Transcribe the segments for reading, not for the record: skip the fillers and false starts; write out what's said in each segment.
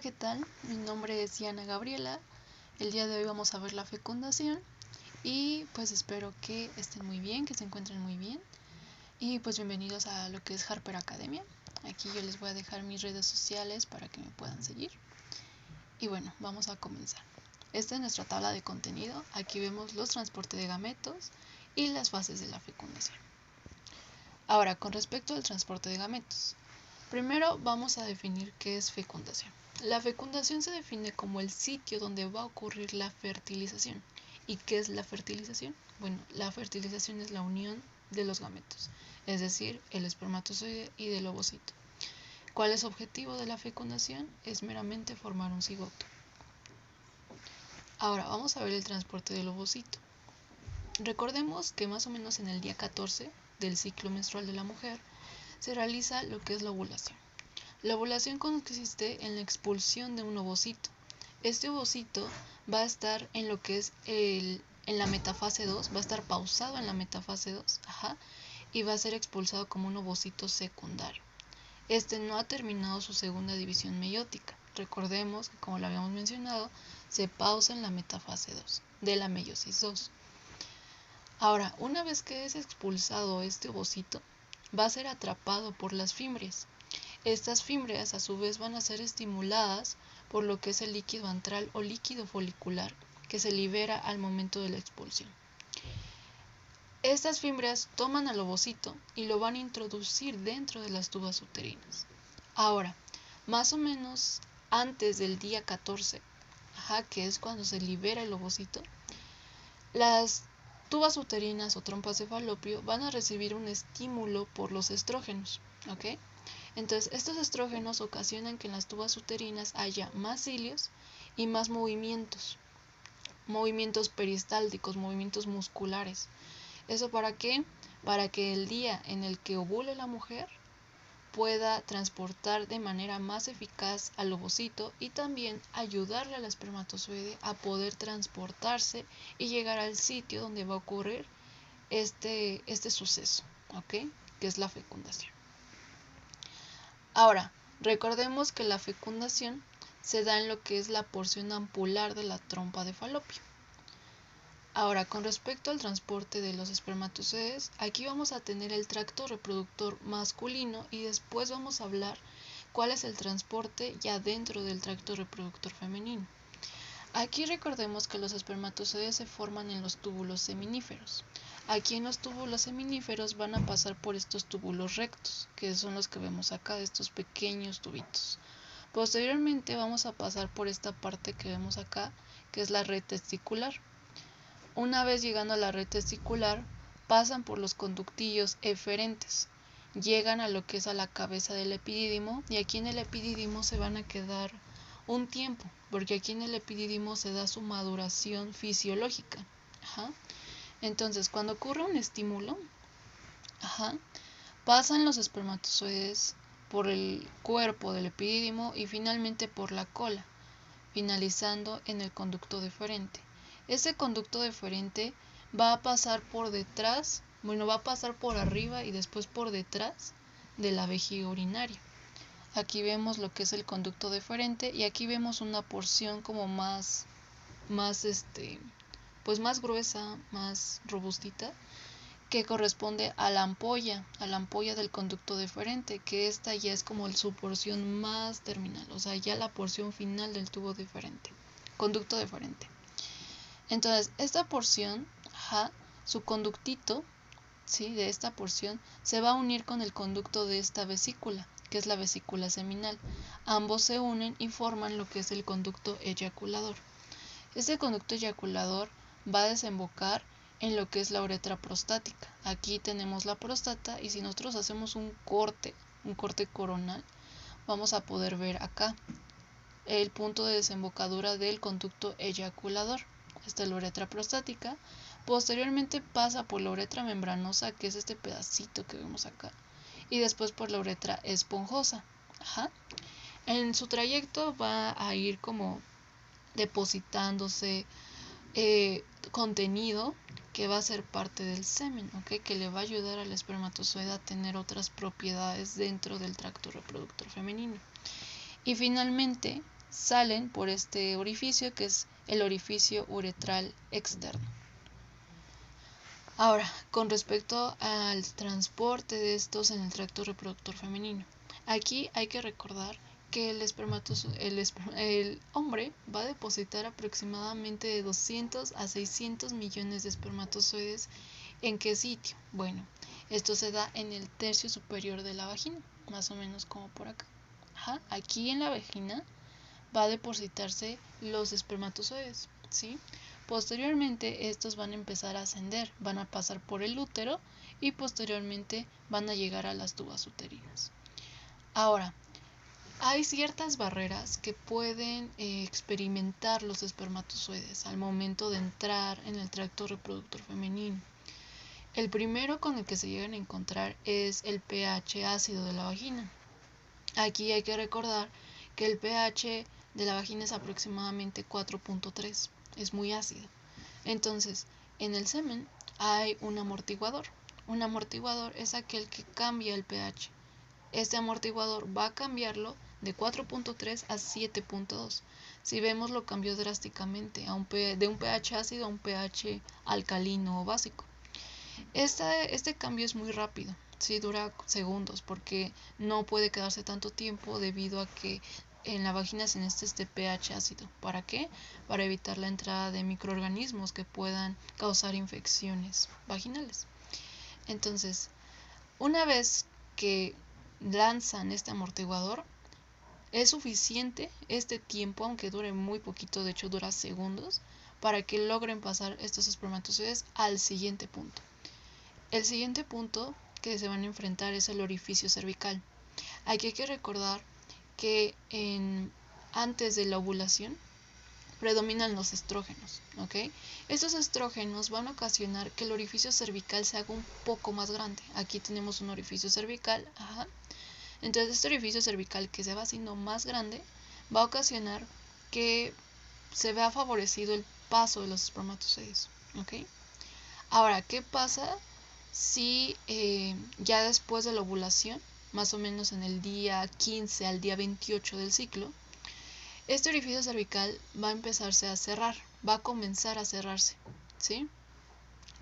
¿qué tal? Mi nombre es Diana Gabriela. El día de hoy vamos a ver la fecundación y pues espero que estén muy bien, que se encuentren muy bien. Y pues bienvenidos a lo que es Harper Academia. Aquí yo les voy a dejar mis redes sociales para que me puedan seguir. Y bueno, vamos a comenzar. Esta es nuestra tabla de contenido. Aquí vemos los transportes de gametos y las fases de la fecundación. Ahora, con respecto al transporte de gametos. Primero vamos a definir qué es fecundación. La fecundación se define como el sitio donde va a ocurrir la fertilización. ¿Y qué es la fertilización? Bueno, la fertilización es la unión de los gametos, es decir, el espermatozoide y del ovocito. ¿Cuál es el objetivo de la fecundación? Es meramente formar un cigoto. Ahora vamos a ver el transporte del ovocito. Recordemos que más o menos en el día 14 del ciclo menstrual de la mujer se realiza lo que es la ovulación. La ovulación consiste en la expulsión de un ovocito. Este ovocito va a estar en lo que es en la metafase 2, va a estar pausado en la metafase 2, y va a ser expulsado como un ovocito secundario. Este no ha terminado su segunda división meiótica. Recordemos que, como lo habíamos mencionado, se pausa en la metafase 2 de la meiosis 2. Ahora, una vez que es expulsado este ovocito, va a ser atrapado por las fimbrias. Estas fimbrias a su vez van a ser estimuladas por lo que es el líquido antral o líquido folicular que se libera al momento de la expulsión. Estas fimbrias toman al ovocito y lo van a introducir dentro de las tubas uterinas. Ahora, más o menos antes del día 14, que es cuando se libera el ovocito, las tubas uterinas o trompas de falopio van a recibir un estímulo por los estrógenos, ¿ok? Entonces, estos estrógenos ocasionan que en las tubas uterinas haya más cilios y más movimientos peristálticos, movimientos musculares. ¿Eso para qué? Para que el día en el que ovule la mujer pueda transportar de manera más eficaz al ovocito y también ayudarle al espermatozoide a poder transportarse y llegar al sitio donde va a ocurrir este suceso, ¿ok? Que es la fecundación. Ahora, recordemos que la fecundación se da en lo que es la porción ampular de la trompa de falopio. Ahora, con respecto al transporte de los espermatozoides, aquí vamos a tener el tracto reproductor masculino y después vamos a hablar cuál es el transporte ya dentro del tracto reproductor femenino. Aquí recordemos que los espermatozoides se forman en los túbulos seminíferos. Aquí en los túbulos seminíferos van a pasar por estos túbulos rectos, que son los que vemos acá, estos pequeños tubitos. Posteriormente vamos a pasar por esta parte que vemos acá, que es la red testicular. Una vez llegando a la red testicular, pasan por los conductillos eferentes, llegan a lo que es a la cabeza del epidídimo y aquí en el epidídimo se van a quedar un tiempo, porque aquí en el epidídimo se da su maduración fisiológica. Entonces, cuando ocurre un estímulo, pasan los espermatozoides por el cuerpo del epidídimo y finalmente por la cola, finalizando en el conducto deferente. Ese conducto deferente va a pasar por detrás, va a pasar por arriba y después por detrás de la vejiga urinaria. Aquí vemos lo que es el conducto deferente y aquí vemos una porción como más gruesa, más robustita, que corresponde a la ampolla del conducto deferente, que esta ya es como su porción más terminal, o sea, ya la porción final del tubo deferente, conducto deferente. Entonces, esta porción, su conductito, ¿sí?, de esta porción se va a unir con el conducto de esta vesícula, que es la vesícula seminal. Ambos se unen y forman lo que es el conducto eyaculador. Este conducto eyaculador va a desembocar en lo que es la uretra prostática. Aquí tenemos la próstata y si nosotros hacemos un corte coronal, vamos a poder ver acá el punto de desembocadura del conducto eyaculador. Esta es la uretra prostática. Posteriormente pasa por la uretra membranosa, que es este pedacito que vemos acá, y después por la uretra esponjosa. En su trayecto va a ir como depositándose contenido que va a ser parte del semen, que le va a ayudar al espermatozoide a tener otras propiedades dentro del tracto reproductor femenino. Y finalmente salen por este orificio que es el orificio uretral externo. Ahora, con respecto al transporte de estos en el tracto reproductor femenino, aquí hay que recordar que el hombre va a depositar aproximadamente de 200 a 600 millones de espermatozoides. ¿En qué sitio? Bueno, esto se da en el tercio superior de la vagina, más o menos como por acá. Aquí en la vagina va a depositarse los espermatozoides, ¿sí? Posteriormente estos van a empezar a ascender, van a pasar por el útero y posteriormente van a llegar a las tubas uterinas. Ahora, hay ciertas barreras que pueden experimentar los espermatozoides al momento de entrar en el tracto reproductor femenino. El primero con el que se llegan a encontrar es el pH ácido de la vagina. Aquí hay que recordar que el pH de la vagina es aproximadamente 4.3, es muy ácido. Entonces, en el semen hay un amortiguador. Un amortiguador es aquel que cambia el pH. Este amortiguador va a cambiarlo de 4.3 a 7.2. Si vemos, lo cambió drásticamente de un pH ácido a un pH alcalino o básico. Este cambio es muy rápido, sí, dura segundos porque no puede quedarse tanto tiempo debido a que en la vagina se necesita este pH ácido. ¿Para qué? Para evitar la entrada de microorganismos que puedan causar infecciones vaginales. Entonces, una vez que lanzan este amortiguador, es suficiente este tiempo, aunque dure muy poquito, de hecho dura segundos, para que logren pasar estos espermatozoides al siguiente punto. El siguiente punto que se van a enfrentar es el orificio cervical. Aquí hay que recordar que antes de la ovulación predominan los estrógenos, ¿ok? Estos estrógenos van a ocasionar que el orificio cervical se haga un poco más grande. Aquí tenemos un orificio cervical, Entonces este orificio cervical que se va haciendo más grande va a ocasionar que se vea favorecido el paso de los espermatozoides, ¿ok? Ahora, ¿qué pasa si ya después de la ovulación, más o menos en el día 15 al día 28 del ciclo, este orificio cervical va a empezarse a cerrar, va a comenzar a cerrarse, ¿sí?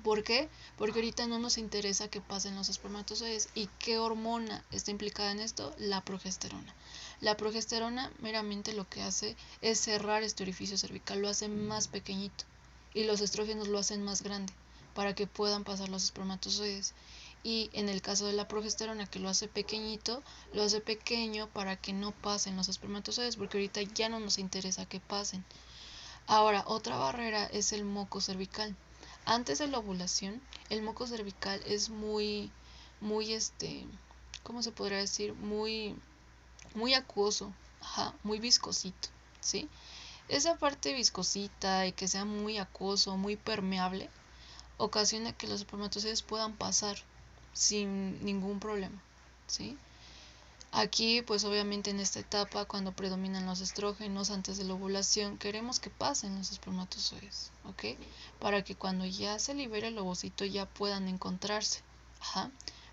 ¿Por qué? Porque ahorita no nos interesa que pasen los espermatozoides. ¿Y qué hormona está implicada en esto? La progesterona. La progesterona meramente lo que hace es cerrar este orificio cervical, lo hace más pequeñito y los estrógenos lo hacen más grande para que puedan pasar los espermatozoides. Y en el caso de la progesterona, que lo hace pequeñito, lo hace pequeño para que no pasen los espermatozoides, porque ahorita ya no nos interesa que pasen. Ahora, otra barrera es el moco cervical. Antes de la ovulación, el moco cervical es muy, ¿cómo se podría decir? Muy acuoso, muy viscosito, ¿sí? Esa parte viscosita y que sea muy acuoso, muy permeable, ocasiona que los espermatozoides puedan pasar sin ningún problema, ¿sí? Aquí, pues obviamente en esta etapa, cuando predominan los estrógenos antes de la ovulación, queremos que pasen los espermatozoides, ¿ok? Para que cuando ya se libere el ovocito ya puedan encontrarse,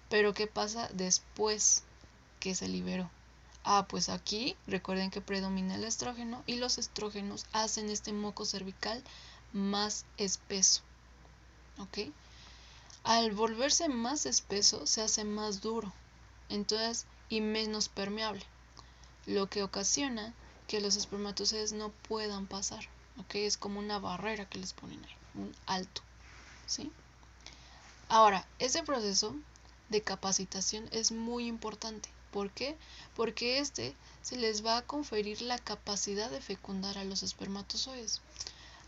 Pero ¿qué pasa después que se liberó? Pues aquí recuerden que predomina el estrógeno y los estrógenos hacen este moco cervical más espeso, ¿ok? Al volverse más espeso se hace más duro, entonces, y menos permeable, lo que ocasiona que los espermatozoides no puedan pasar, ¿ok? Es como una barrera que les ponen ahí, un alto, ¿sí? Ahora, este proceso de capacitación es muy importante. ¿Por qué? Porque se les va a conferir la capacidad de fecundar a los espermatozoides.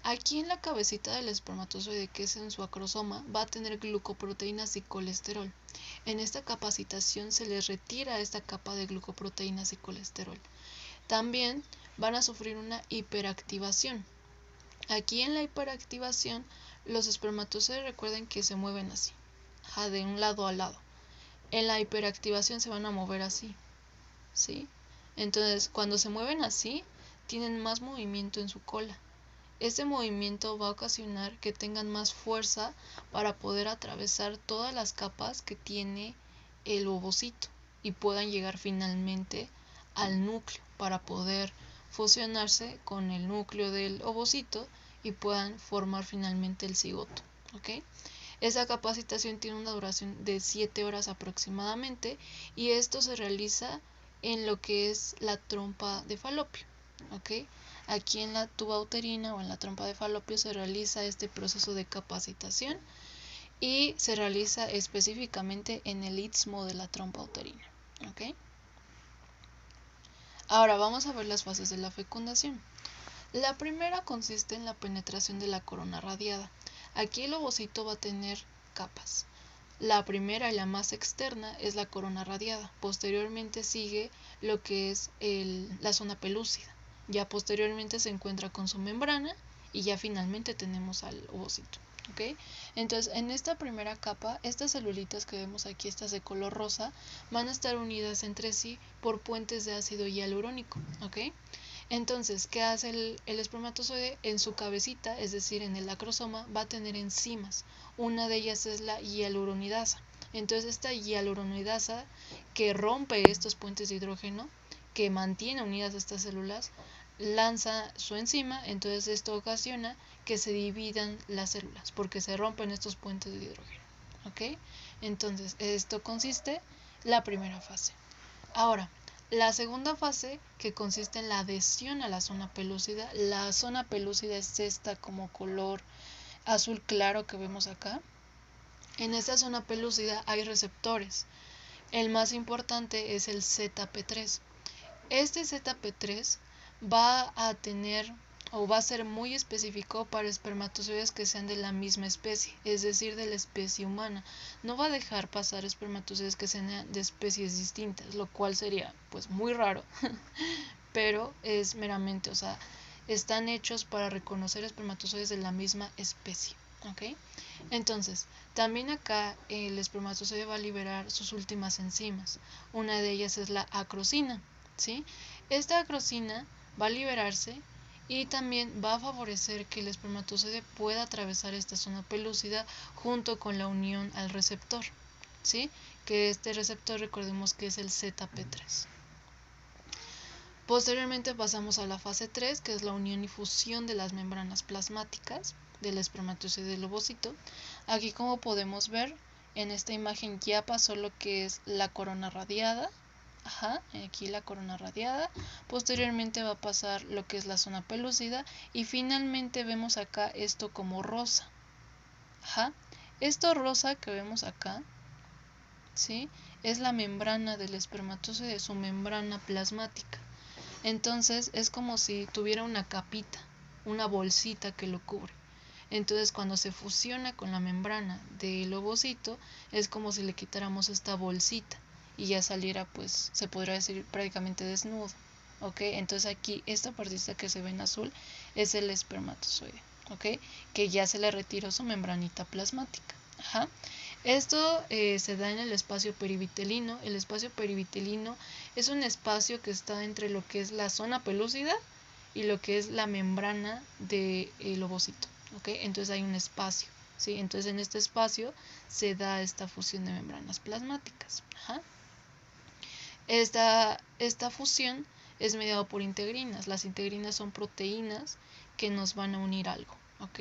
Aquí en la cabecita del espermatozoide, que es en su acrosoma, va a tener glucoproteínas y colesterol. En esta capacitación se les retira esta capa de glucoproteínas y colesterol. También van a sufrir una hiperactivación. Aquí en la hiperactivación, los espermatozoides recuerden que se mueven así, de un lado a lado. En la hiperactivación se van a mover así, ¿sí? Entonces, cuando se mueven así, tienen más movimiento en su cola. Este movimiento va a ocasionar que tengan más fuerza para poder atravesar todas las capas que tiene el ovocito y puedan llegar finalmente al núcleo para poder fusionarse con el núcleo del ovocito y puedan formar finalmente el cigoto. ¿Ok? Esa capacitación tiene una duración de 7 horas aproximadamente y esto se realiza en lo que es la trompa de falopio. ¿Ok? Aquí en la tuba uterina o en la trompa de falopio se realiza este proceso de capacitación y se realiza específicamente en el istmo de la trompa uterina. ¿Ok? Ahora vamos a ver las fases de la fecundación. La primera consiste en la penetración de la corona radiada. Aquí el ovocito va a tener capas. La primera y la más externa es la corona radiada. Posteriormente sigue lo que es la zona pelúcida. Ya posteriormente se encuentra con su membrana y ya finalmente tenemos al ovocito. ¿Okay? Entonces, en esta primera capa, estas celulitas que vemos aquí, estas de color rosa, van a estar unidas entre sí por puentes de ácido hialurónico. ¿Okay? Entonces, ¿qué hace el espermatozoide? En su cabecita, es decir, en el acrosoma, va a tener enzimas. Una de ellas es la hialuronidasa. Entonces, esta hialuronidasa que rompe estos puentes de hidrógeno, que mantiene unidas estas células, lanza su enzima, entonces esto ocasiona que se dividan las células, porque se rompen estos puentes de hidrógeno. ¿Ok? Entonces, esto consiste la primera fase. Ahora, la segunda fase, que consiste en la adhesión a la zona pelúcida. La zona pelúcida es esta como color azul claro que vemos acá. En esta zona pelúcida hay receptores. El más importante es el ZP3. Este ZP3 va a tener o va a ser muy específico para espermatozoides que sean de la misma especie, es decir, de la especie humana. No va a dejar pasar espermatozoides que sean de especies distintas, lo cual sería pues muy raro, pero es meramente, o sea, están hechos para reconocer espermatozoides de la misma especie. ¿Ok? Entonces, también acá el espermatozoide va a liberar sus últimas enzimas. Una de ellas es la acrosina. ¿Sí? Esta acrosina va a liberarse y también va a favorecer que el espermatozoide pueda atravesar esta zona pelúcida junto con la unión al receptor, ¿sí? Que este receptor recordemos que es el ZP3. Posteriormente pasamos a la fase 3, que es la unión y fusión de las membranas plasmáticas del espermatozoide y del ovocito. Aquí, como podemos ver, en esta imagen ya pasó lo que es la corona radiada. Aquí la corona radiada. Posteriormente va a pasar lo que es la zona pelúcida y finalmente vemos acá esto como rosa. Esto rosa que vemos acá, ¿sí? Es la membrana del espermatozoide, su membrana plasmática. Entonces es como si tuviera una capita, una bolsita que lo cubre. Entonces cuando se fusiona con la membrana del ovocito es como si le quitáramos esta bolsita y ya saliera, pues se podría decir, prácticamente desnudo. ¿Ok? Entonces aquí esta partita que se ve en azul es el espermatozoide. ¿Ok? Que ya se le retiró su membranita plasmática. Esto se da en el espacio perivitelino. El espacio perivitelino es un espacio que está entre lo que es la zona pelúcida y lo que es la membrana del ovocito. ¿Ok? Entonces hay un espacio. ¿Sí? Entonces en este espacio se da esta fusión de membranas plasmáticas. Esta fusión es mediada por integrinas. Las integrinas son proteínas que nos van a unir algo. ¿Ok?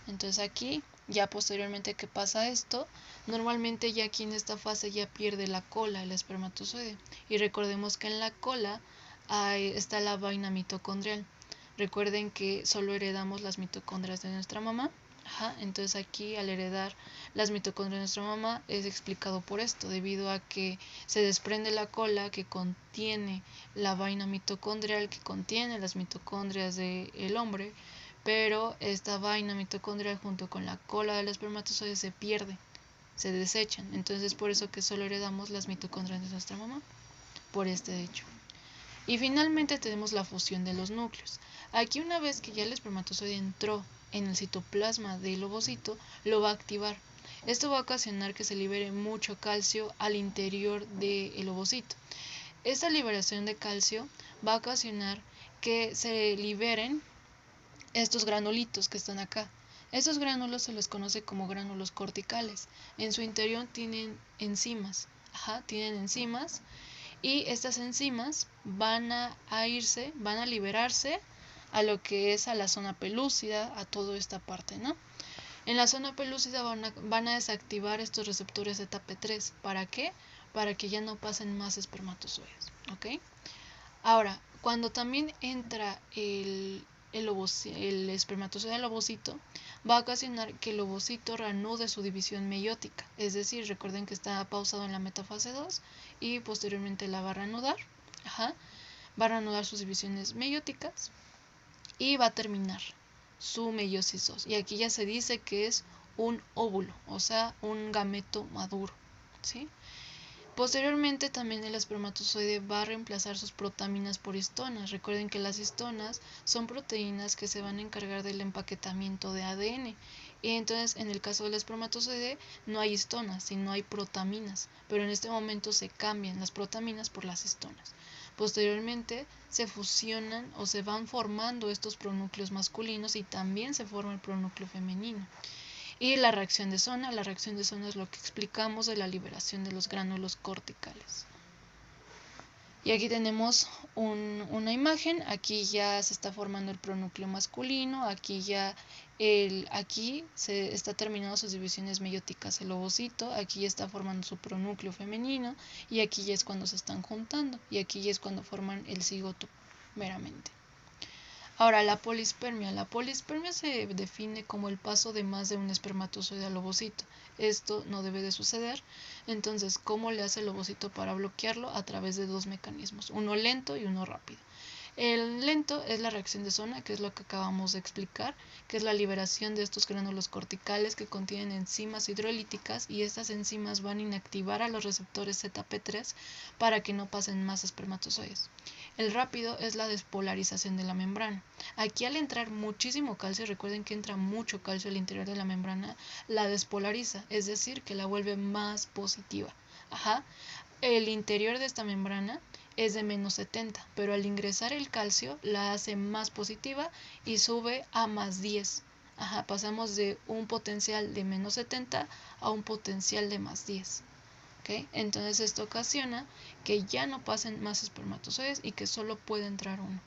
Entonces aquí, ya posteriormente que pasa esto, normalmente ya aquí en esta fase ya pierde la cola el espermatozoide. Y recordemos que en la cola está la vaina mitocondrial. Recuerden que solo heredamos las mitocondrias de nuestra mamá. Entonces aquí al heredar las mitocondrias de nuestra mamá es explicado por esto, debido a que se desprende la cola que contiene la vaina mitocondrial, que contiene las mitocondrias del hombre, pero esta vaina mitocondrial junto con la cola del espermatozoide se pierde, se desechan. Entonces es por eso que solo heredamos las mitocondrias de nuestra mamá, por este hecho. Y finalmente tenemos la fusión de los núcleos. Aquí, una vez que ya el espermatozoide entró en el citoplasma del ovocito, lo va a activar. Esto va a ocasionar que se libere mucho calcio al interior del ovocito. Esta liberación de calcio va a ocasionar que se liberen estos granulitos que están acá. Estos gránulos se les conoce como gránulos corticales. En su interior tienen enzimas. Tienen enzimas y estas enzimas van a liberarse a lo que es a la zona pelúcida, a toda esta parte, ¿no? En la zona pelúcida van a desactivar estos receptores ZP3. ¿Para qué? Para que ya no pasen más espermatozoides, ¿ok? Ahora, cuando también entra el espermatozoide al ovocito, va a ocasionar que el ovocito reanude su división meiótica. Es decir, recuerden que está pausado en la metafase 2 y posteriormente la va a reanudar. Va a reanudar sus divisiones meióticas y va a terminar su meiosis 2. Y aquí ya se dice que es un óvulo, o sea, un gameto maduro, ¿sí? Posteriormente también el espermatozoide va a reemplazar sus protaminas por histonas. Recuerden que las histonas son proteínas que se van a encargar del empaquetamiento de ADN. Y entonces en el caso del espermatozoide no hay histonas, sino hay protaminas. Pero en este momento se cambian las protaminas por las histonas. Posteriormente se fusionan o se van formando estos pronúcleos masculinos y también se forma el pronúcleo femenino. Y la reacción de zona es lo que explicamos de la liberación de los gránulos corticales. Y aquí tenemos una imagen, aquí ya se está formando el pronúcleo masculino, aquí se está terminando sus divisiones meióticas el ovocito, aquí ya está formando su pronúcleo femenino y aquí ya es cuando se están juntando y aquí ya es cuando forman el cigoto meramente. Ahora, la polispermia. La polispermia se define como el paso de más de un espermatozoide al ovocito. Esto no debe de suceder. Entonces, ¿cómo le hace el ovocito para bloquearlo? A través de dos mecanismos, uno lento y uno rápido. El lento es la reacción de zona, que es lo que acabamos de explicar, que es la liberación de estos gránulos corticales que contienen enzimas hidrolíticas y estas enzimas van a inactivar a los receptores ZP3 para que no pasen más espermatozoides. El rápido es la despolarización de la membrana. Aquí al entrar muchísimo calcio, recuerden que entra mucho calcio al interior de la membrana, la despolariza, es decir, que la vuelve más positiva. El interior de esta membrana es de menos 70, pero al ingresar el calcio la hace más positiva y sube a más 10. Pasamos de un potencial de menos 70 a un potencial de más 10. ¿Okay? Entonces esto ocasiona que ya no pasen más espermatozoides y que solo puede entrar uno.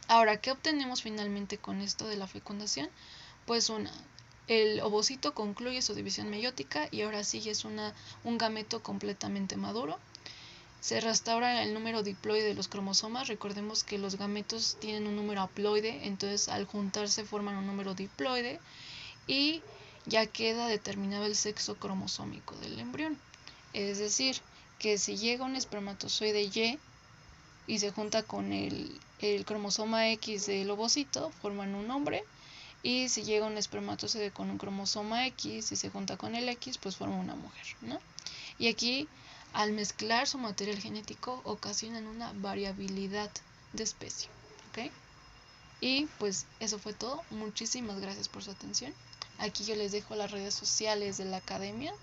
Ahora, ¿qué obtenemos finalmente con esto de la fecundación? Pues el ovocito concluye su división meiótica y ahora sí es un gameto completamente maduro. Se restaura el número diploide de los cromosomas. Recordemos que los gametos tienen un número haploide, entonces al juntarse forman un número diploide y ya queda determinado el sexo cromosómico del embrión. Es decir, que si llega un espermatozoide Y se junta con el cromosoma X del ovocito, forman un hombre. Y si llega un espermatozoide con un cromosoma X y se junta con el X, pues forma una mujer, ¿no? Y aquí, al mezclar su material genético, ocasionan una variabilidad de especie, ¿ok? Y pues eso fue todo. Muchísimas gracias por su atención. Aquí yo les dejo las redes sociales de la academia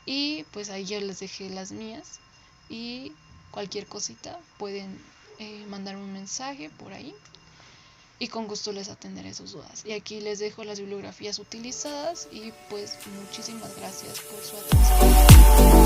y pues ahí yo les dejé las mías y cualquier cosita pueden mandarme un mensaje por ahí y con gusto les atenderé sus dudas. Y aquí les dejo las bibliografías utilizadas y pues muchísimas gracias por su atención.